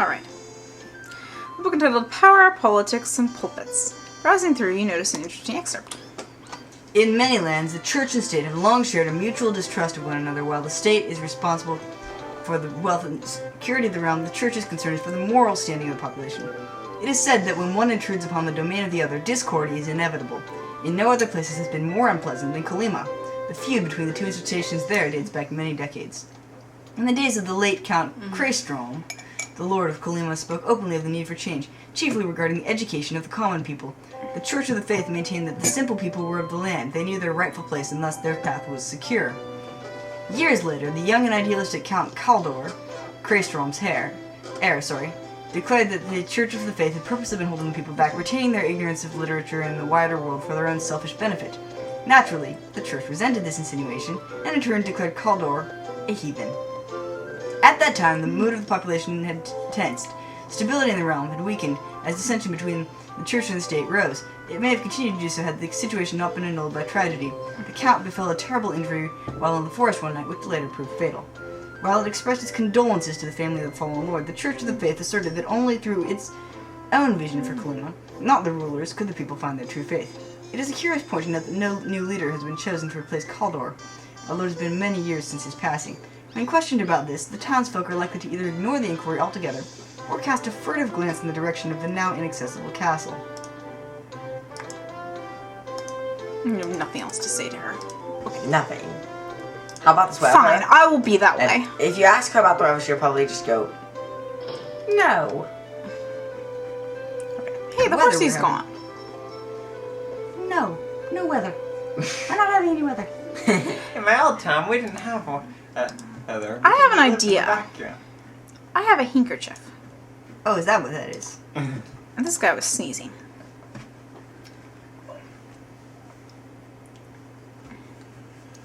Alright. A book entitled Power, Politics, and Pulpits. Browsing through, you notice an interesting excerpt. In many lands, the church and state have long shared a mutual distrust of one another. While the state is responsible for the wealth and security of the realm, the church is concerned for the moral standing of the population. It is said that when one intrudes upon the domain of the other, discord is inevitable. In no other place has been more unpleasant than Kolyma. The feud between the two institutions there dates back many decades. In the days of the late Count KQ2.8, the Lord of Kolyma spoke openly of the need for change, chiefly regarding the education of the common people. The Church of the Faith maintained that the simple people were of the land. They knew their rightful place, and thus their path was secure. Years later, the young and idealistic Count Kaldor, KQ2.8's heir, declared that the Church of the Faith had purposely been holding the people back, retaining their ignorance of literature and the wider world for their own selfish benefit. Naturally, the Church resented this insinuation, and in turn declared Kaldor a heathen. At that time, the mood of the population had tensed. Stability in the realm had weakened as dissension between the church and the state rose. It may have continued to do so had the situation not been annulled by tragedy. The Count befell a terrible injury while in the forest one night, which later proved fatal. While it expressed its condolences to the family of the fallen lord, the Church of the Faith asserted that only through its own vision for Kolyma, not the rulers, could the people find their true faith. It is a curious point to note that no new leader has been chosen to replace Kaldor, although it has been many years since his passing. When questioned about this, the townsfolk are likely to either ignore the inquiry altogether, or cast a furtive glance in the direction of the now inaccessible castle. You have nothing else to say to her. Okay, nothing. How about this weather? Fine, I will be that way. If you ask her about the weather, she'll probably just go, no. Hey, the horsey's gone. No weather. We're not having any weather. In my old town, we didn't have weather. I have an idea. I have a handkerchief. Oh, is that what that is? And this guy was sneezing.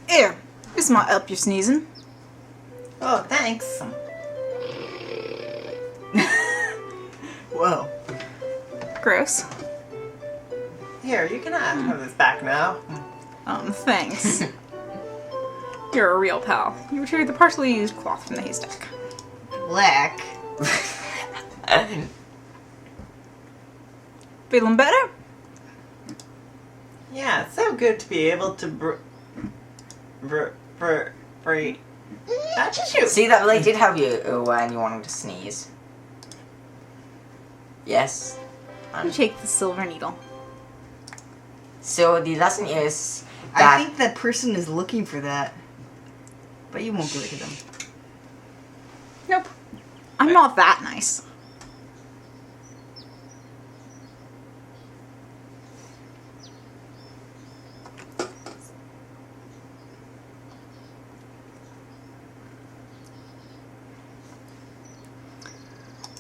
Here, this might help you sneezing. Oh, thanks. Whoa. Gross. Here, you can have this back now. Thanks. You're a real pal. You retrieved the partially used cloth from the haystack. Black. Feeling better? Yeah, it's so good to be able to shoot. See, that really did help you when you wanted to sneeze. Yes. You take the silver needle. So the lesson is that... I think that person is looking for that. But you won't give it to them. Nope. I'm not that nice.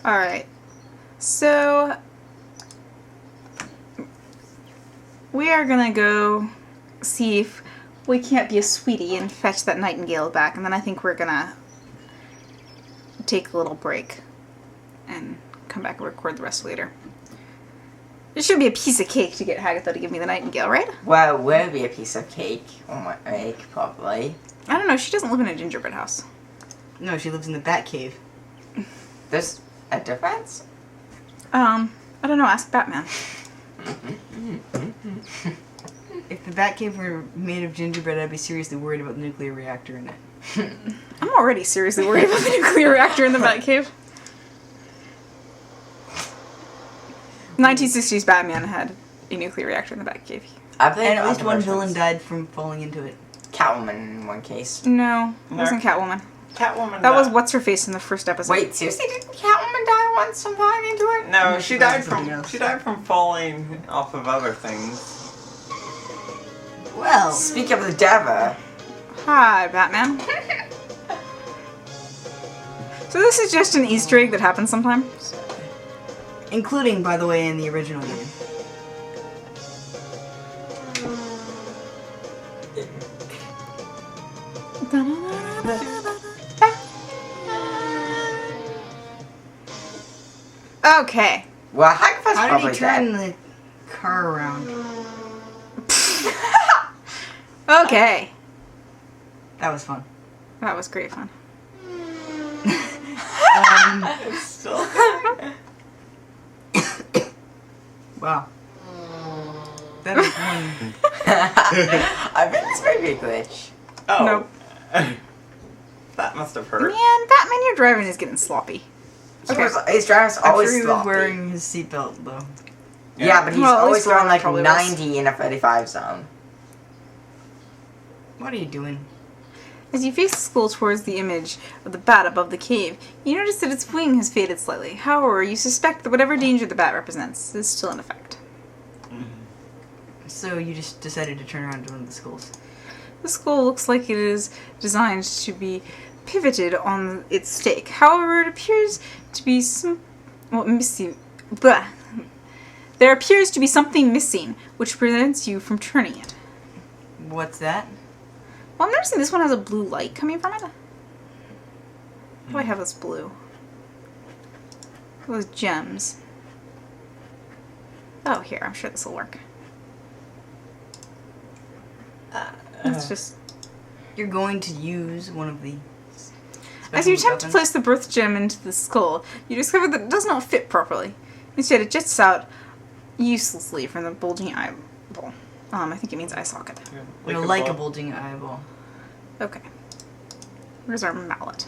Alright. So... we are gonna go see if we can't be a sweetie and fetch that nightingale back, and then I think we're gonna take a little break and come back and record the rest later. It should be a piece of cake to get Hagatha to give me the nightingale, right? Well, it will be a piece of cake on my egg, probably. I don't know, she doesn't live in a gingerbread house. No, she lives in the Batcave. There's a difference? I don't know, ask Batman. If the Batcave were made of gingerbread, I'd be seriously worried about the nuclear reactor in it. I'm already seriously worried about the nuclear reactor in the Batcave. 1960s Batman had a nuclear reactor in the Batcave. I played And at least other one versions. villain died from falling into it. Catwoman in one case. No, it wasn't Catwoman. Catwoman. That was What's-Her-Face in the first episode. Wait, seriously? Didn't Catwoman die once from falling into it? No, she died something from else. falling off of other things. Well, Speak of the devil. Hi, Batman. So this is just an Easter egg that happens sometimes? including, by the way, in the original game. Okay. Well, Hagatha's How did probably he turn dead. the car around? Okay. That was fun. That was great fun. It's still Wow. That is one. I think this might be a glitch. Oh. Nope. That must have hurt. Man, Batman, your driving is getting sloppy. Okay. His driver's I'm always sure he was sloppy. wearing his seatbelt though. Yeah, but he's Well, at always least going Ron like probably 90 in a 35 zone. What are you doing? As you face the skull towards the image of the bat above the cave, you notice that its wing has faded slightly. However, you suspect that whatever danger the bat represents is still in effect. So you just decided to turn around to one of the skulls. The skull looks like it is designed to be pivoted on its stake. However, it appears to be missing. Blah. There appears to be something missing, which prevents you from turning it. What's that? Well, I'm noticing this one has a blue light coming from it. How do I have this blue? Those gems. Oh, here. I'm sure this will work. Let's just... You're going to use one of the. As you special attempt to weapons? place the birth gem into the skull, you discover that it does not fit properly. Instead, it jets out uselessly from the bulging eyeball. I think it means eye socket. Like a bulging eyeball. Okay. Where's our mallet?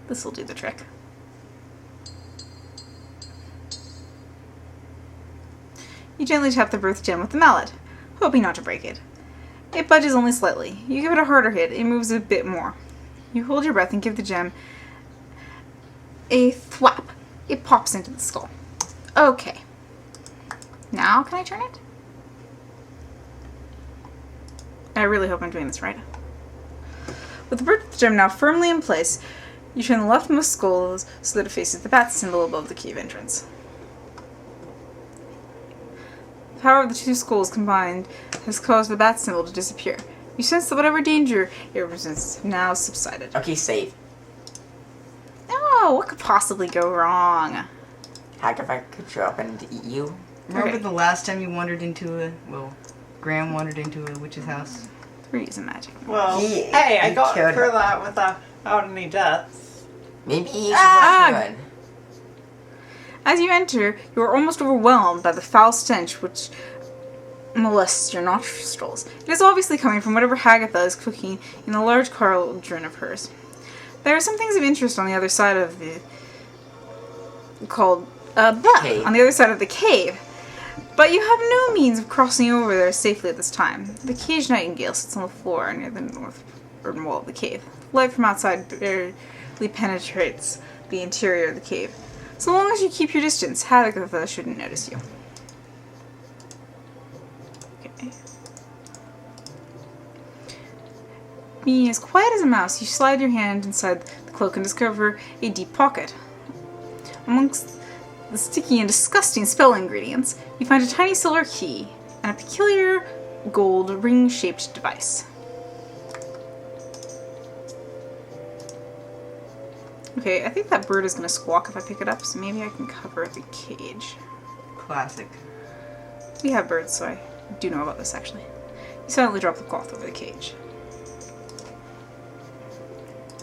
This will do the trick. You gently tap the birth gem with the mallet, hoping not to break it. It budges only slightly. You give it a harder hit, it moves a bit more. You hold your breath and give the gem a thwap. It pops into the skull. Okay. Now can I turn it? I really hope I'm doing this right. With the birth gem now firmly in place, you turn the leftmost skull so that it faces the bat symbol above the cave entrance. The power of the two skulls combined has caused the bat symbol to disappear. You sense that whatever danger it represents has now subsided. Okay, save. Oh, what could possibly go wrong? Hagatha could show up and eat you. Remember Okay. the last time you wandered into a Graham wandered into a witch's house? We're using magic. Well, He- hey, I he got killed through her. that without any deaths. Maybe he should Ah! run. As you enter, you are almost overwhelmed by the foul stench which molests your nostrils. It is obviously coming from whatever Hagatha is cooking in a large cauldron of hers. There are some things of interest on the other side of the Cave. on the other side of the cave, but you have no means of crossing over there safely at this time. The caged nightingale sits on the floor near the northern wall of the cave. Light from outside barely penetrates the interior of the cave. So long as you keep your distance, Hagatha shouldn't notice you. Okay. Being as quiet as a mouse, you slide your hand inside the cloak and discover a deep pocket. Amongst the sticky and disgusting spell ingredients, you find a tiny silver key and a peculiar gold ring-shaped device. Okay, I think that bird is going to squawk if I pick it up, so maybe I can cover the cage. Classic. We have birds, so I do know about this, actually. You silently drop the cloth over the cage.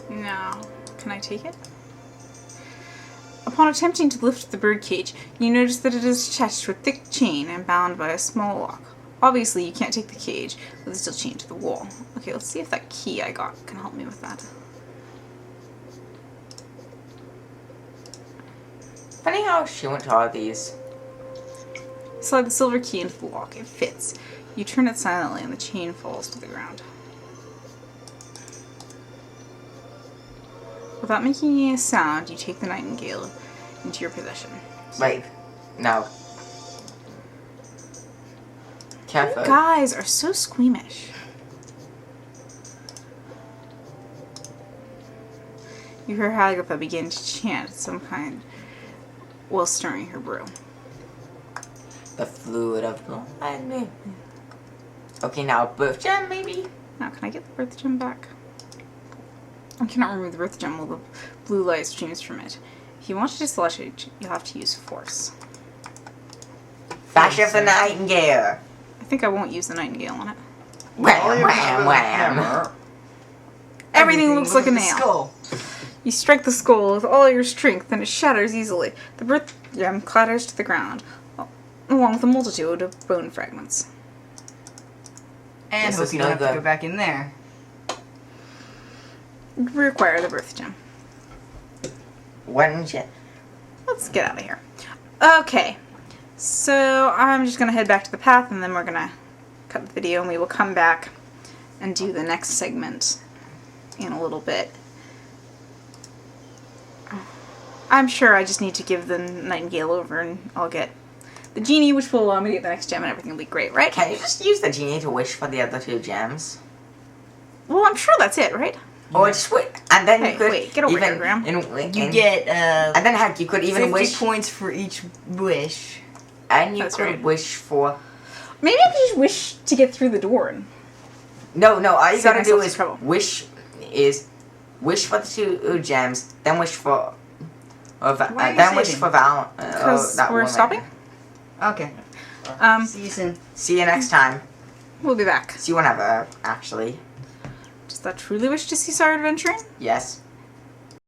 Now, can I take it? Upon attempting to lift the bird cage, you notice that it is attached to a thick chain and bound by a small lock. Obviously, you can't take the cage, but it's still chained to the wall. Okay, let's see if that key I got can help me with that. Funny how she went to all of these. Slide the silver key into the lock. It fits. You turn it silently and the chain falls to the ground. Without making a sound, you take the nightingale into your possession. Wait, no. Careful. You guys are so squeamish. You hear Hagatha begin to chant some kind while stirring her brew. The fluid of the light. Okay, now birth gem maybe? Now, can I get the birth gem back? I cannot remove the birth gem while the blue light streams from it. If you want to dislodge it, you'll have to use force. Bash of the nightingale. I think I won't use the nightingale on it. Wham, All you have wham, is a wham. hammer. Everything looks like a but the nail. Skull. You strike the skull with all your strength, and it shatters easily. The birth gem clatters to the ground, along with a multitude of bone fragments. And This hope is you don't have not to the- go back in there. You require the birth gem. One jet. Let's get out of here. Okay, so I'm just going to head back to the path, and then we're going to cut the video, and we will come back and do the next segment in a little bit. I'm sure I just need to give the nightingale over, and I'll get the genie, which will allow me to get the next gem, and everything will be great, right? Can you just use the genie to wish for the other 2 gems? Well, I'm sure that's it, right? Or just wait, and then Hey, you could wait, get over even here, Graham. You get and then heck, you could even 50 wish, points for each wish. and you That's could right. wish for. Maybe I could just wish to get through the door. And No, all you Save gotta do myself is some trouble. wish for the 2 gems, then wish for, Why are you then wish saving? for Val. because that we're woman. stopping. Okay. See you soon. See you next time. We'll be back. See you whenever, actually. Does that truly wish to cease our adventuring? Yes.